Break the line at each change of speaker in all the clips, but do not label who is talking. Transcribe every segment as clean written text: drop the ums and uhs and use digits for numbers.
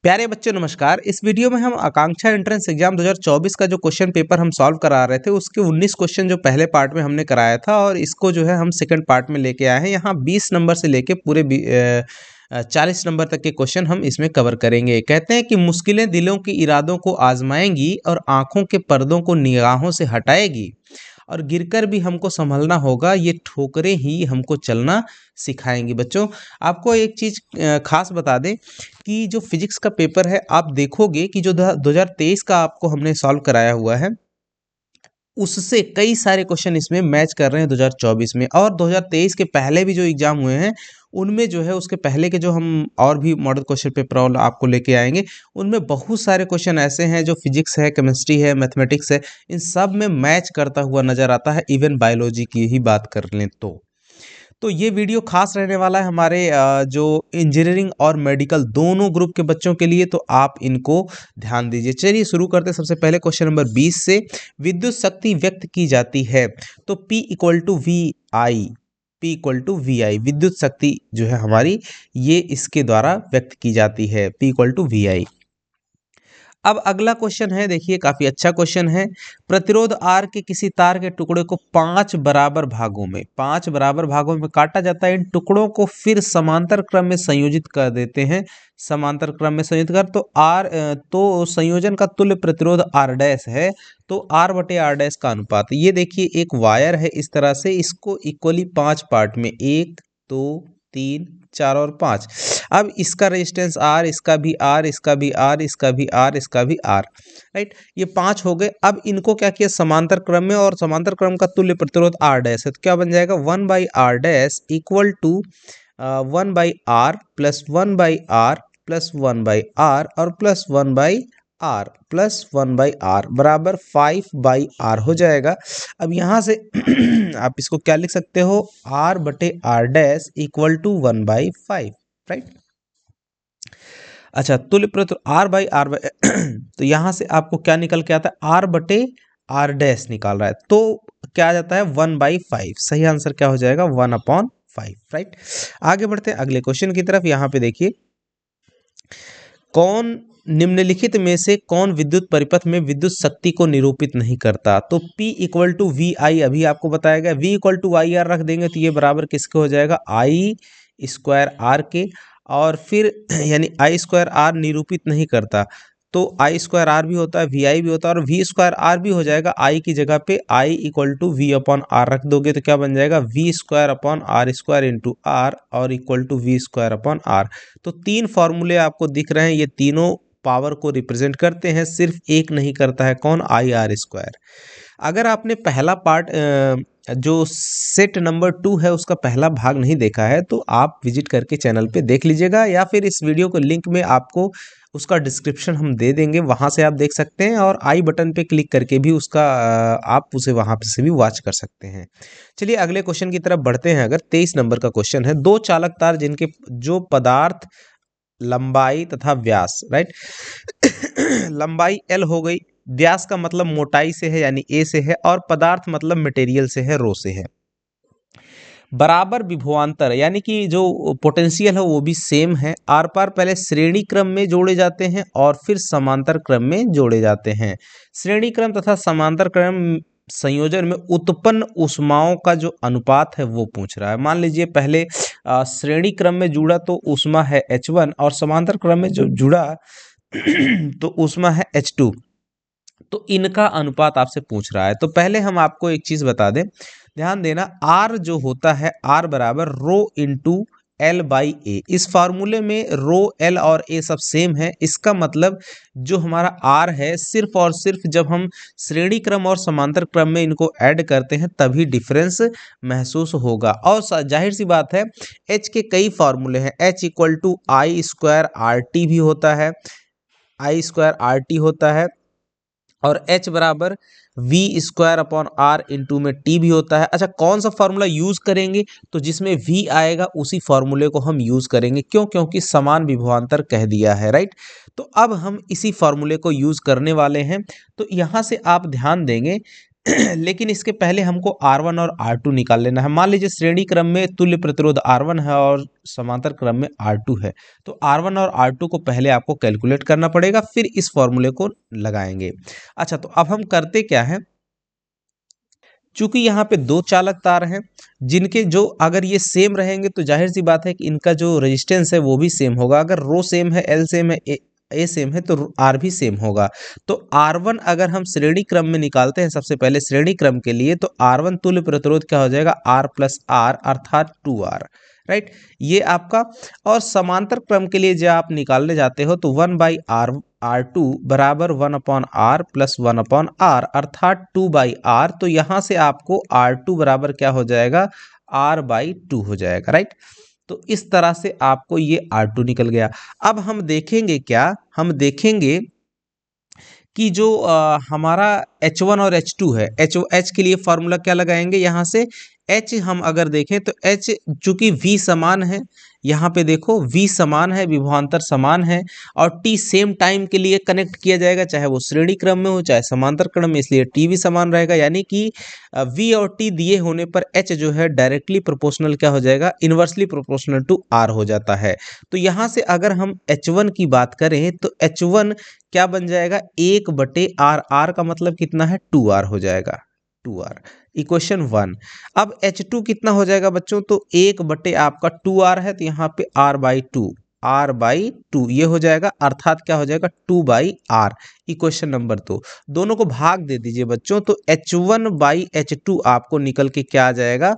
प्यारे बच्चों नमस्कार। इस वीडियो में हम आकांक्षा एंट्रेंस एग्जाम 2024 का जो क्वेश्चन पेपर हम सॉल्व करा रहे थे उसके 19 क्वेश्चन जो पहले पार्ट में हमने कराया था और इसको जो है हम सेकंड पार्ट में लेके आए हैं। यहाँ 20 नंबर से लेके पूरे 40 नंबर तक के क्वेश्चन हम इसमें कवर करेंगे। कहते हैं कि मुश्किलें दिलों के इरादों को आजमाएंगी और आंखों के पर्दों को निगाहों से हटाएगी और गिरकर भी हमको संभलना होगा, ये ठोकरें ही हमको चलना सिखाएंगी। बच्चों आपको एक चीज़ खास बता दें कि जो फिजिक्स का पेपर है आप देखोगे कि जो 2023 का आपको हमने सॉल्व कराया हुआ है उससे कई सारे क्वेश्चन इसमें मैच कर रहे हैं 2024 में। और 2023 के पहले भी जो एग्जाम हुए हैं उनमें जो है उसके पहले के जो हम और भी मॉडल क्वेश्चन पेपर आपको लेके आएंगे उनमें बहुत सारे क्वेश्चन ऐसे हैं जो फिजिक्स है, केमिस्ट्री है, मैथमेटिक्स है, इन सब में मैच करता हुआ नजर आता है। इवन बायोलॉजी की ही बात कर लें तो ये वीडियो खास रहने वाला है हमारे जो इंजीनियरिंग और मेडिकल दोनों ग्रुप के बच्चों के लिए, तो आप इनको ध्यान दीजिए। चलिए शुरू करते हैं सबसे पहले क्वेश्चन नंबर 20 से। विद्युत शक्ति व्यक्त की जाती है तो P equal to V I, P equal to V I विद्युत शक्ति जो है हमारी ये इसके द्वारा व्यक्त की जाती है, P इक्वल टू वी आई। अब अगला क्वेश्चन है, देखिए काफी अच्छा क्वेश्चन है। प्रतिरोध आर के किसी तार के टुकड़े को 5 बराबर भागों में काटा जाता है। इन टुकड़ों को फिर समांतर क्रम में संयोजित कर देते हैं। समांतर क्रम में संयोजित कर तो संयोजन का तुल्य प्रतिरोध आर डैश है। तो आर बटे आर डैश का अनुपात, ये देखिए एक वायर है इस तरह से, इसको इक्वली 5 पार्ट में 1 2 3 4 और 5। अब इसका रेजिस्टेंस आर, इसका भी आर, इसका भी आर, इसका भी आर, इसका भी आर, राइट। ये 5 हो गए। अब इनको क्या किया समांतर क्रम में, और समांतर क्रम का तुल्य प्रतिरोध आर डैश है तो क्या बन जाएगा 1 by R dash equal to 1 by R plus 1 by R plus 1 by R और plus 1 by R plus 1 by R बराबर 5 बाई आर हो जाएगा। अब यहाँ से आप इसको क्या लिख सकते हो, आर बटे R dash equal to 1 by 5, right. अच्छा तुल्य प्रतिरोध आर बाई तो यहाँ से आपको क्या निकल के आता है, आर बटे आर डैश निकाल रहा है तो क्या आ जाता है 1 बाई 5। सही आंसर क्या हो जाएगा 1/5, राइट। आगे बढ़ते हैं अगले क्वेश्चन की तरफ। यहाँ पे देखिए, कौन निम्नलिखित में से कौन विद्युत परिपथ में विद्युत शक्ति को निरूपित नहीं करता। तो P equal to V I अभी आपको बताया गया, V equal to I R रख देंगे तो ये बराबर किसके हो जाएगा आई स्क्वायर आर के, और फिर यानी आई स्क्वायर आर निरूपित नहीं करता तो आई स्क्वायर आर भी होता है, वी आई भी होता है, और वी स्क्वायर आर भी हो जाएगा। आई की जगह पे I equal to V upon R रख दोगे तो क्या बन जाएगा V square upon R square into R और equal to V square upon R. तो 3 फॉर्मूले आपको दिख रहे हैं, ये तीनों पावर को रिप्रेजेंट करते हैं, सिर्फ एक नहीं करता है, कौन, आई आर स्क्वायर। अगर आपने पहला पार्ट जो सेट नंबर 2 है उसका पहला भाग नहीं देखा है तो आप विजिट करके चैनल पे देख लीजिएगा, या फिर इस वीडियो को लिंक में आपको उसका डिस्क्रिप्शन हम दे देंगे, वहां से आप देख सकते हैं, और आई बटन पे क्लिक करके भी उसका आप उसे वहां से भी वॉच कर सकते हैं। चलिए अगले क्वेश्चन की तरफ बढ़ते हैं। अगर 23 नंबर का क्वेश्चन है, 2 चालक तार जिनके जो पदार्थ लंबाई तथा व्यास, राइट लंबाई L हो गई, व्यास का मतलब मोटाई से है यानी A से है, और पदार्थ मतलब मटेरियल से है, रो से है, बराबर विभवांतर यानी कि जो पोटेंशियल है वो भी सेम है। आर पार पहले श्रेणी क्रम में जोड़े जाते हैं और फिर समांतर क्रम में जोड़े जाते हैं। श्रेणी क्रम तथा समांतर क्रम संयोजन में उत्पन्न ऊष्माओं का जो अनुपात है वो पूछ रहा है। मान लीजिए पहले श्रेणी क्रम में जुड़ा तो ऊष्मा है H1 और समांतर क्रम में जो जुड़ा तो ऊष्मा है H2, तो इनका अनुपात आपसे पूछ रहा है। तो पहले हम आपको एक चीज बता दें, ध्यान देना, आर जो होता है आर बराबर रो इंटू एल बाई ए। इस फार्मूले में रो एल और ए सब सेम है, इसका मतलब जो हमारा आर है सिर्फ और सिर्फ जब हम श्रेणी क्रम और समांतर क्रम में इनको ऐड करते हैं तभी डिफरेंस महसूस होगा। और जाहिर सी बात है एच के कई फार्मूले हैं, H equal to I square R T भी होता है, आई स्क्वायर आर टी होता है, और H बराबर V square upon R into में टी भी होता है। अच्छा कौन सा फॉर्मूला यूज करेंगे, तो जिसमें V आएगा उसी फॉर्मूले को हम यूज करेंगे, क्यों, क्योंकि समान विभवांतर कह दिया है, राइट। तो अब हम इसी फॉर्मूले को यूज करने वाले हैं। तो यहाँ से आप ध्यान देंगे लेकिन इसके पहले हमको R1 और R2 निकाल लेना है। मान लीजिए श्रेणी क्रम में तुल्य प्रतिरोध R1 है और समांतर क्रम में R2 है, तो R1 और R2 को पहले आपको कैलकुलेट करना पड़ेगा, फिर इस फॉर्मूले को लगाएंगे। अच्छा, तो अब हम करते क्या है, चूंकि यहाँ पे दो चालक तार हैं जिनके जो अगर ये सेम रहेंगे तो जाहिर सी बात है कि इनका जो रेजिस्टेंस है वो भी सेम होगा। अगर रो सेम है, एल सेम है, ए सेम है, तो आर भी सेम होगा। तो R1 अगर हम श्रेणी क्रम में निकालते हैं सबसे पहले श्रेणी क्रम के लिए, तो R1 तुल्य प्रतिरोध क्या हो जाएगा, R प्लस आर अर्थात 2R, राइट, ये आपका। और समांतर क्रम के लिए जब आप निकालने जाते हो तो 1/R2 बराबर 1/R प्लस 1/R अर्थात 2/R। तो यहाँ से आपको R2 बराबर क्या हो जाएगा, R/2 हो जाएगा, राइट। तो इस तरह से आपको ये R2 निकल गया। अब हम देखेंगे क्या, हम देखेंगे कि जो हमारा H1 और H2 है, H के लिए फॉर्मूला क्या लगाएंगे, यहाँ से H हम अगर देखें तो H चूंकि V समान है, यहाँ पे देखो V समान है, विभवांतर समान है, और T सेम टाइम के लिए कनेक्ट किया जाएगा, चाहे वो श्रेणी क्रम में हो चाहे समांतर क्रम में, इसलिए T भी समान रहेगा। यानी कि V और T दिए होने पर H जो है डायरेक्टली प्रोपोर्शनल क्या हो जाएगा, इन्वर्सली प्रोपोर्शनल टू R हो जाता है। तो यहाँ से अगर हम H1 की बात करें तो H1 क्या बन जाएगा, 1/R। R का मतलब कितना है, 2R हो जाएगा, 2R, इक्वेशन 1। अब H2 कितना हो जाएगा बच्चों, तो 1/ आपका 2R है, तो यहाँ पे R/2 ये हो जाएगा, अर्थात क्या हो जाएगा, 2/R, इक्वेशन नंबर 2। दोनों को भाग दे दीजिए बच्चों, तो H1/H2 आपको निकल के क्या आ जाएगा,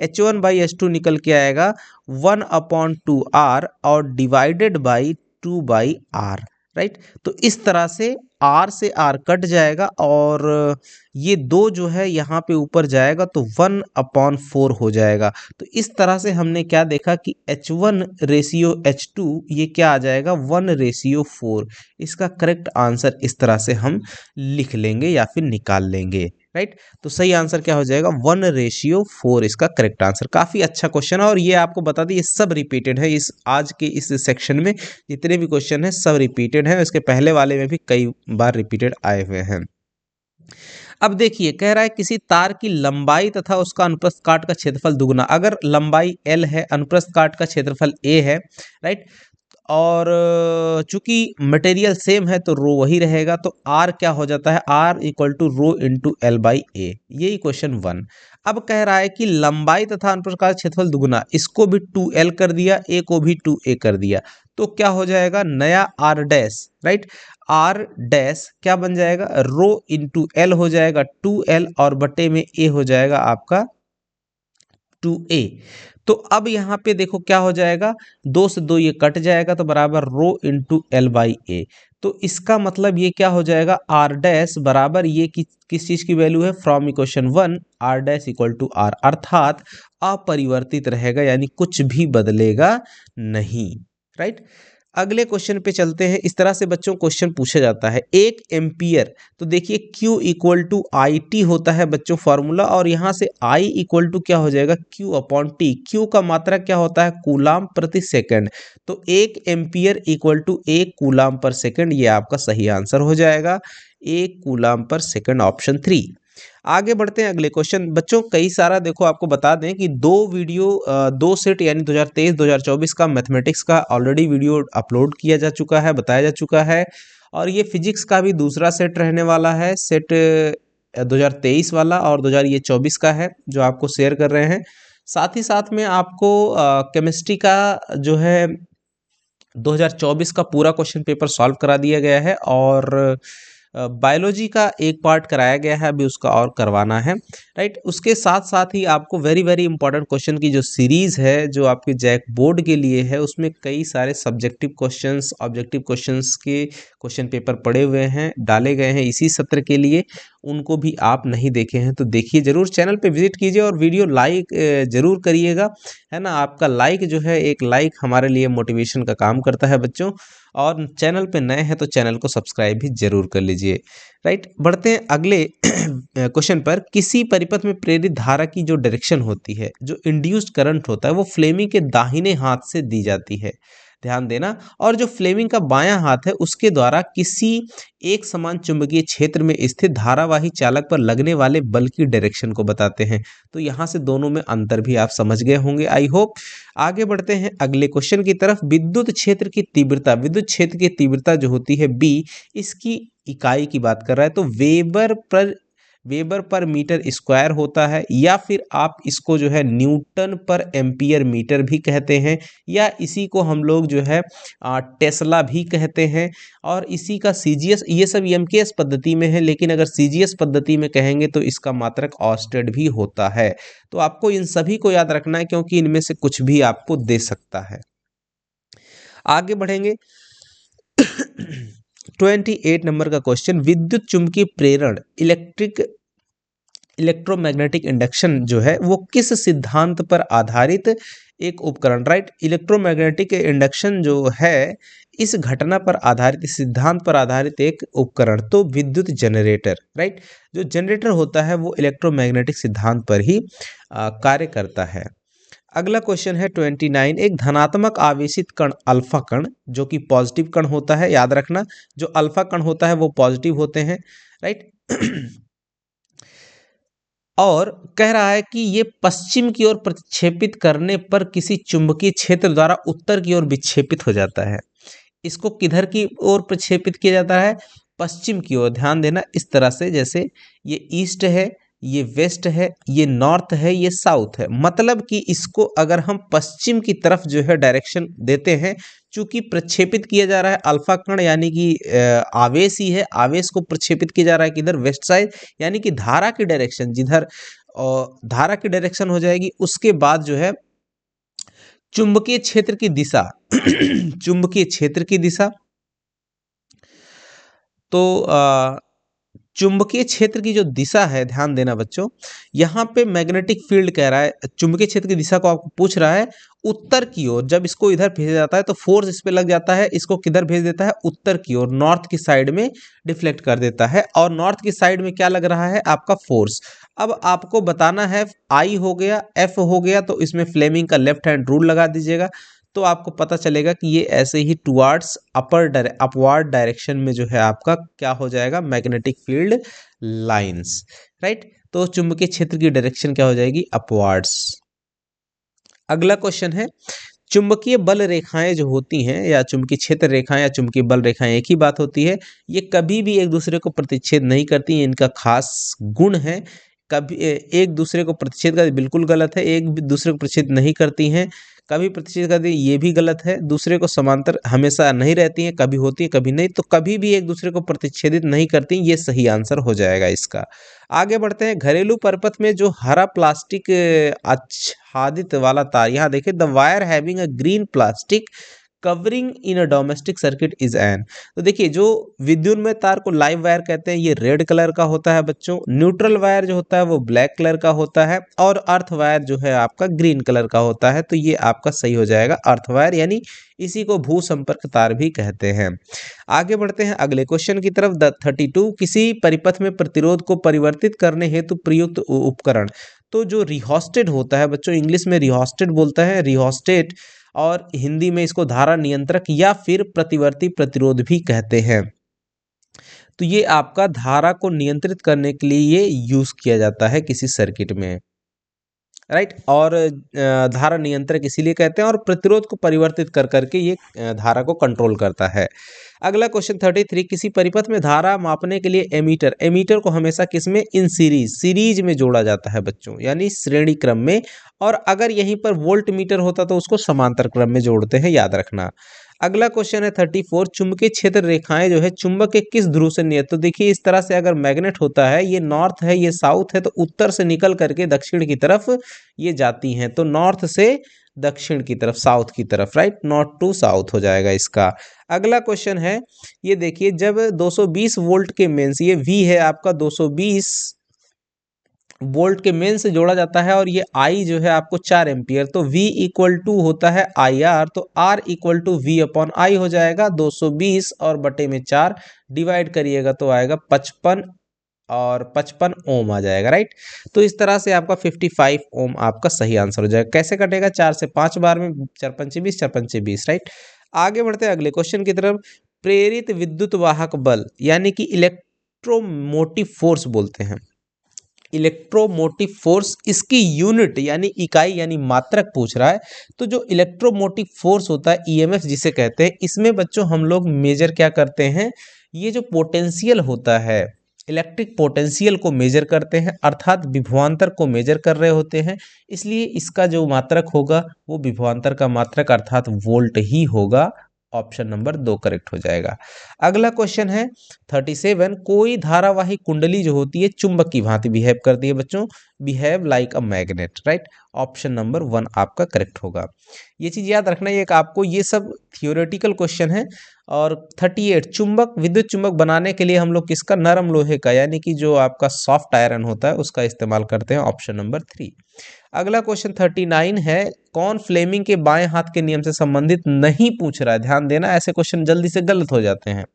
H1/H2 निकल के आएगा 1/2R और डिवाइडेड बाई 2/R, राइट। तो इस तरह से R से R कट जाएगा और ये 2 जो है यहाँ पे ऊपर जाएगा तो 1/4 हो जाएगा। तो इस तरह से हमने क्या देखा कि H1 रेशियो H2 ये क्या आ जाएगा, 1/4। इसका करेक्ट आंसर इस तरह से हम लिख लेंगे या फिर निकाल लेंगे, राइट। तो सही आंसर क्या हो जाएगा, 1/4 इसका करेक्ट आंसर। काफ़ी अच्छा क्वेश्चन है और ये आपको बता दें ये सब रिपीटेड है, इस आज के इस सेक्शन में जितने भी क्वेश्चन हैं सब रिपीटेड हैं, इसके पहले वाले में भी कई बार रिपीटेड आए हुए हैं। अब देखिए कह रहा है किसी तार की लंबाई तथा उसका अनुप्रस्थ काट का क्षेत्रफल दुगुना। अगर लंबाई L है, अनुप्रस्थ काट का क्षेत्रफल A है, राइट, और चूंकि मटेरियल सेम है तो रो वही रहेगा, तो R क्या हो जाता है, R equal to rho into L/A, ये क्वेश्चन 1। अब कह रहा है कि लंबाई तथा अनुप्रस्थ काट क्षेत्रफल दुगुना, इसको भी 2L कर दिया, A को भी 2A कर दिया, तो क्या हो जाएगा, नया R dash, right, R dash क्या बन जाएगा, रो इंटू L हो जाएगा 2L और बटे में A हो जाएगा आपका 2A। तो अब यहाँ पे देखो क्या हो जाएगा, 2 से 2 ये कट जाएगा तो बराबर रो इंटू L/A। तो इसका मतलब ये क्या हो जाएगा, R डैश बराबर ये किस चीज़ की वैल्यू है, from equation 1 R dash equal to R, अर्थात अपरिवर्तित रहेगा, यानी कुछ भी बदलेगा नहीं, राइट। अगले क्वेश्चन पे चलते हैं। इस तरह से बच्चों क्वेश्चन पूछा जाता है, 1 एम्पियर, तो देखिए Q इक्वल टू IT होता है बच्चों फॉर्मूला, और यहाँ से I इक्वल टू क्या हो जाएगा, Q/T। Q का मात्रा क्या होता है, कूलाम प्रति सेकंड, तो 1 एम्पियर इक्वल टू 1 कूलाम पर सेकंड, ये आपका सही आंसर हो जाएगा, 1 कूलाम पर सेकंड, ऑप्शन 3। आगे बढ़ते हैं अगले क्वेश्चन बच्चों। कई सारा देखो आपको बता दें कि दो सेट यानी 2023-2024 का मैथमेटिक्स का ऑलरेडी वीडियो अपलोड किया जा चुका है, बताया जा चुका है, और ये फिजिक्स का भी दूसरा सेट रहने वाला है, सेट 2023 वाला और 2024 का है जो आपको शेयर कर रहे हैं। साथ ही साथ में आपको केमिस्ट्री का जो है 2024 का पूरा क्वेश्चन पेपर सॉल्व करा दिया गया है, और बायोलॉजी का एक पार्ट कराया गया है, अभी उसका और करवाना है, राइट। उसके साथ साथ ही आपको वेरी वेरी इंपॉर्टेंट क्वेश्चन की जो सीरीज़ है जो आपके जैक बोर्ड के लिए है, उसमें कई सारे सब्जेक्टिव क्वेश्चंस, ऑब्जेक्टिव क्वेश्चंस के क्वेश्चन पेपर पड़े हुए हैं, डाले गए हैं इसी सत्र के लिए। उनको भी आप नहीं देखे हैं तो देखिए ज़रूर, चैनल पे विजिट कीजिए और वीडियो लाइक ज़रूर करिएगा, है ना। आपका लाइक जो है, एक लाइक हमारे लिए मोटिवेशन का काम करता है बच्चों, और चैनल पे नए हैं तो चैनल को सब्सक्राइब भी जरूर कर लीजिए, राइट। बढ़ते हैं अगले क्वेश्चन पर। किसी परिपथ में प्रेरित धारा की जो डायरेक्शन होती है, जो इंड्यूस्ड करंट होता है, वो फ्लेमिंग के दाहिने हाथ से दी जाती है, ध्यान देना। और जो फ्लेमिंग का बायां हाथ है उसके द्वारा किसी एक समान चुंबकीय क्षेत्र में स्थित धारावाही चालक पर लगने वाले बल की डायरेक्शन को बताते हैं। तो यहाँ से दोनों में अंतर भी आप समझ गए होंगे आई होप। आगे बढ़ते हैं अगले क्वेश्चन की तरफ। विद्युत क्षेत्र की तीव्रता, विद्युत क्षेत्र की तीव्रता जो होती है बी, इसकी इकाई की बात कर रहा है तो वेबर पर मीटर स्क्वायर होता है, या फिर आप इसको जो है न्यूटन पर एम्पियर मीटर भी कहते हैं, या इसी को हम लोग जो है टेस्ला भी कहते हैं। और इसी का सीजीएस, ये सब एमकेएस पद्धति में है, लेकिन अगर सीजीएस पद्धति में कहेंगे तो इसका मात्रक ऑस्टेड भी होता है। तो आपको इन सभी को याद रखना है क्योंकि इनमें से कुछ भी आपको दे सकता है। आगे बढ़ेंगे 28 नंबर का क्वेश्चन, विद्युत चुम्बकीय प्रेरण इलेक्ट्रोमैग्नेटिक इंडक्शन जो है वो किस सिद्धांत पर आधारित एक उपकरण, राइट। इलेक्ट्रोमैग्नेटिक इंडक्शन जो है इस घटना पर आधारित, इस सिद्धांत पर आधारित एक उपकरण, तो विद्युत जनरेटर, राइट। जो जनरेटर होता है वो इलेक्ट्रोमैग्नेटिक सिद्धांत पर ही कार्य करता है। अगला क्वेश्चन है 29, एक धनात्मक आवेशित कण अल्फा कण जो कि पॉजिटिव कण होता है, याद रखना जो अल्फा कण होता है वो पॉजिटिव होते हैं, राइट। और कह रहा है कि ये पश्चिम की ओर प्रक्षेपित करने पर किसी चुंबकीय क्षेत्र द्वारा उत्तर की ओर विक्षेपित हो जाता है। इसको किधर की ओर प्रक्षेपित किया जाता है, पश्चिम की ओर। ध्यान देना इस तरह से, जैसे ये ईस्ट है, ये वेस्ट है, ये नॉर्थ है, ये साउथ है, मतलब कि इसको अगर हम पश्चिम की तरफ जो है डायरेक्शन देते हैं, चूंकि प्रक्षेपित किया जा रहा है अल्फा कण यानी कि आवेश ही है, आवेश को प्रक्षेपित किया जा रहा है किधर, वेस्ट साइड, यानी कि धारा की डायरेक्शन जिधर धारा की डायरेक्शन हो जाएगी, उसके बाद जो है चुंबकीय क्षेत्र की दिशा चुंबकीय क्षेत्र की दिशा, तो चुंबकीय क्षेत्र की जो दिशा है, ध्यान देना बच्चों, यहाँ पे मैग्नेटिक फील्ड कह रहा है, चुंबकीय क्षेत्र की दिशा को आपको पूछ रहा है उत्तर की ओर। जब इसको इधर भेजा जाता है तो फोर्स इस पे लग जाता है, इसको किधर भेज देता है, उत्तर की ओर, नॉर्थ की साइड में डिफ्लेक्ट कर देता है। और नॉर्थ की साइड में क्या लग रहा है, आपका फोर्स। अब आपको बताना है आई हो गया, एफ हो गया, तो इसमें फ्लेमिंग का लेफ्ट हैंड रूल लगा दीजिएगा, तो आपको पता चलेगा कि ये ऐसे ही टुवार्ड्स अपवर्ड डायरेक्शन में जो है आपका क्या हो जाएगा, मैग्नेटिक फील्ड लाइंस, राइट। तो चुंबकीय क्षेत्र की डायरेक्शन क्या हो जाएगी, अपवर्ड्स। अगला क्वेश्चन है, चुंबकीय बल रेखाएं जो होती हैं, या चुंबकीय क्षेत्र रेखाएं या चुंबकीय बल रेखाएं एक ही बात होती है, ये कभी भी एक दूसरे को प्रतिच्छेद नहीं करती, इनका खास गुण है। कभी एक दूसरे को प्रतिच्छेद करती, बिल्कुल गलत है, एक दूसरे को प्रतिच्छेद नहीं करती हैं, कभी प्रतिच्छेद करती, ये भी गलत है। दूसरे को समांतर हमेशा नहीं रहती हैं, कभी होती है कभी नहीं, तो कभी भी एक दूसरे को प्रतिच्छेदित नहीं करती, ये सही आंसर हो जाएगा इसका। आगे बढ़ते हैं, घरेलू परपथ में जो हरा प्लास्टिक आच्छादित वाला तार, यहाँ देखिए, the wire having a green plastic covering in a domestic circuit is an. तो देखिए, जो विद्युत में तार को लाइव वायर कहते हैं, ये रेड कलर का होता है बच्चों। न्यूट्रल वायर जो होता है वो ब्लैक कलर का होता है, और अर्थ वायर जो है आपका ग्रीन कलर का होता है। तो ये आपका सही हो जाएगा अर्थ वायर, यानी इसी को भू संपर्क तार भी कहते हैं। आगे बढ़ते हैं अगले क्वेश्चन की तरफ। 32, किसी परिपथ में प्रतिरोध को परिवर्तित करने हेतु प्रयुक्त उपकरण। तो जो रिहोस्टेट होता है बच्चों, इंग्लिश में रिहोस्टेट बोलता है, रिहोस्टेट, और हिंदी में इसको धारा नियंत्रक या फिर प्रतिवर्ती प्रतिरोध भी कहते हैं। तो ये आपका धारा को नियंत्रित करने के लिए ये यूज किया जाता है किसी सर्किट में, राइट। और धारा नियंत्रक इसीलिए कहते हैं, और प्रतिरोध को परिवर्तित कर करके ये धारा को कंट्रोल करता है। अगला क्वेश्चन 33, किसी परिपथ में धारा मापने के लिए एमीटर को हमेशा किसमें, इन सीरीज में जोड़ा जाता है बच्चों, यानी श्रेणी क्रम में। और अगर यहीं पर वोल्ट मीटर होता तो उसको समांतर क्रम में जोड़ते हैं, याद रखना। अगला क्वेश्चन है 34, चुंबकीय क्षेत्र रेखाएं जो है चुंबक के किस ध्रुव से नियत। तो देखिए, इस तरह से अगर मैग्नेट होता है, ये नॉर्थ है, ये साउथ है, तो उत्तर से निकल करके दक्षिण की तरफ ये जाती हैं, तो नॉर्थ से दक्षिण की तरफ, साउथ की तरफ, राइट, नॉर्थ टू साउथ हो जाएगा इसका। अगला क्वेश्चन है, ये देखिए, जब 220 वोल्ट के मेंस, ये V है आपका, 220 वोल्ट के मेन से जोड़ा जाता है, और ये I जो है आपको 4 एम्पियर, तो V इक्वल टू होता है IR, तो R equal to V upon I हो जाएगा। 220 और बटे में 4 डिवाइड करिएगा तो आएगा 55, और 55 ओम आ जाएगा, राइट। तो इस तरह से आपका 55 ओम आपका सही आंसर हो जाएगा। कैसे कटेगा, 4 से 5 बार में, 4 पंचे 20, 4 पंचे 20, राइट। आगे बढ़ते हैं अगले क्वेश्चन की तरफ। प्रेरित विद्युत वाहक बल यानी कि इलेक्ट्रोमोटिव फोर्स बोलते हैं। इलेक्ट्रोमोटिव फोर्स, इसकी यूनिट यानी इकाई यानी मात्रक पूछ रहा है। तो जो इलेक्ट्रोमोटिव फोर्स होता है, ईएमएफ जिसे कहते हैं, इसमें बच्चों हम लोग मेजर क्या करते हैं, ये जो पोटेंशियल होता है, इलेक्ट्रिक पोटेंशियल को मेजर करते हैं, अर्थात विभवांतर को मेजर कर रहे होते हैं। इसलिए इसका जो मात्रक होगा वो विभवांतर का मात्रक अर्थात वोल्ट ही होगा। ऑप्शन नंबर 2 करेक्ट हो जाएगा। अगला क्वेश्चन है 37। कोई धारावाही कुंडली जो होती है चुंबक की भांति बिहेव करती है बच्चों, behave like a magnet, right. Option number 1 आपका करेक्ट होगा। ये चीज याद रखना, ये आपको ये सब थियोरेटिकल क्वेश्चन है। और 38, चुंबक, विद्युत चुंबक बनाने के लिए हम लोग किसका, नरम लोहे का यानी कि जो आपका सॉफ्ट आयरन होता है उसका इस्तेमाल करते हैं। Option number 3। अगला क्वेश्चन 39 है। कौन फ्लेमिंग के बाएं हाथ के नियम से संबंधित नहीं पूछ रहा है। ध्यान देना, ऐसे क्वेश्चन जल्दी से गलत हो जाते हैं।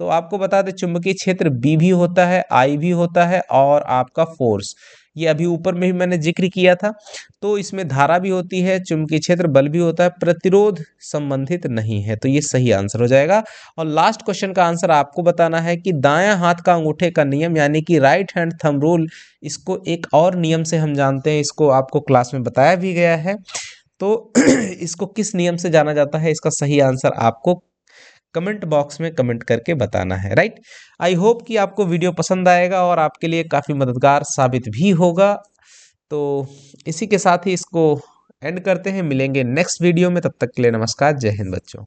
तो आपको बता दें, चुंबकीय क्षेत्र बी भी होता है, आई भी होता है, और आपका फोर्स, ये अभी ऊपर में भी मैंने जिक्र किया था। तो इसमें धारा भी होती है, चुंबकीय क्षेत्र बल भी होता है, प्रतिरोध संबंधित नहीं है। तो ये सही आंसर हो जाएगा। और लास्ट क्वेश्चन का आंसर आपको बताना है कि दायां हाथ का अंगूठे का नियम यानी कि राइट हैंड थंब रूल, इसको एक और नियम से हम जानते हैं, इसको आपको क्लास में बताया भी गया है। तो इसको किस नियम से जाना जाता है, इसका सही आंसर आपको कमेंट बॉक्स में कमेंट करके बताना है, राइट। आई होप कि आपको वीडियो पसंद आएगा और आपके लिए काफ़ी मददगार साबित भी होगा। तो इसी के साथ ही इसको एंड करते हैं, मिलेंगे नेक्स्ट वीडियो में, तब तक के लिए नमस्कार, जय हिंद बच्चों।